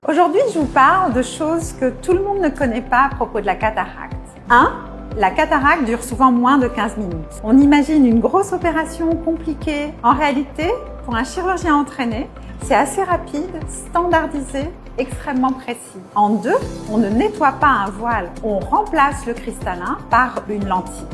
Aujourd'hui, je vous parle de choses que tout le monde ne connaît pas à propos de la cataracte. 1. La cataracte dure souvent moins de 15 minutes. On imagine une grosse opération compliquée. En réalité, pour un chirurgien entraîné, c'est assez rapide, standardisé, extrêmement précis. En 2, on ne nettoie pas un voile, on remplace le cristallin par une lentille.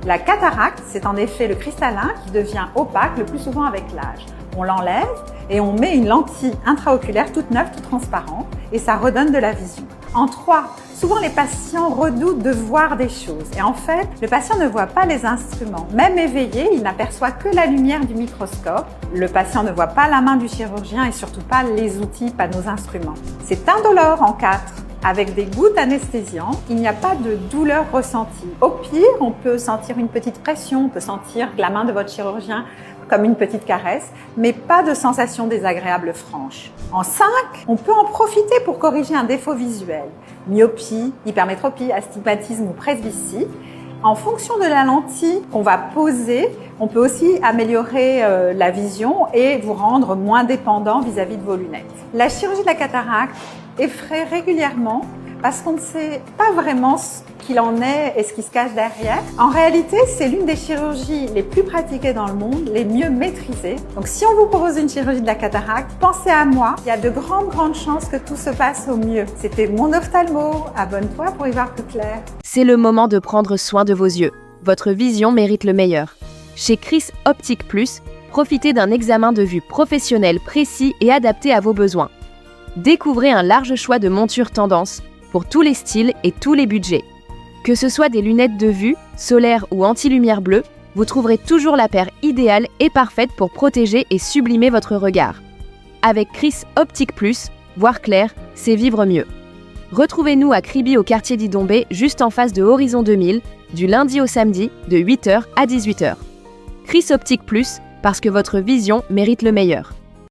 La cataracte, c'est en effet le cristallin qui devient opaque le plus souvent avec l'âge. On l'enlève et on met une lentille intraoculaire toute neuve, toute transparente et ça redonne de la vision. En 3, souvent les patients redoutent de voir des choses et en fait, le patient ne voit pas les instruments. Même éveillé, il n'aperçoit que la lumière du microscope. Le patient ne voit pas la main du chirurgien et surtout pas les outils, pas nos instruments. C'est indolore en 4. Avec des gouttes anesthésiantes, il n'y a pas de douleur ressentie. Au pire, on peut sentir une petite pression, on peut sentir la main de votre chirurgien comme une petite caresse, mais pas de sensation désagréable franche. En 5, on peut en profiter pour corriger un défaut visuel, myopie, hypermétropie, astigmatisme ou presbytie. En fonction de la lentille qu'on va poser, on peut aussi améliorer la vision et vous rendre moins dépendant vis-à-vis de vos lunettes. La chirurgie de la cataracte effraie régulièrement parce qu'on ne sait pas vraiment ce qu'il en est et ce qui se cache derrière. En réalité, c'est l'une des chirurgies les plus pratiquées dans le monde, les mieux maîtrisées. Donc si on vous propose une chirurgie de la cataracte, pensez à moi. Il y a de grandes chances que tout se passe au mieux. C'était mon ophtalmo. Abonne-toi pour y voir plus clair. C'est le moment de prendre soin de vos yeux. Votre vision mérite le meilleur. Chez Chris Optique Plus, profitez d'un examen de vue professionnel précis et adapté à vos besoins. Découvrez un large choix de montures tendance pour tous les styles et tous les budgets. Que ce soit des lunettes de vue, solaires ou anti-lumière bleue, vous trouverez toujours la paire idéale et parfaite pour protéger et sublimer votre regard. Avec Chris Optique Plus, voir clair, c'est vivre mieux. Retrouvez-nous à Kribi au quartier d'Idombé, juste en face de Horizon 2000, du lundi au samedi, de 8h à 18h. Chris Optique Plus, parce que votre vision mérite le meilleur.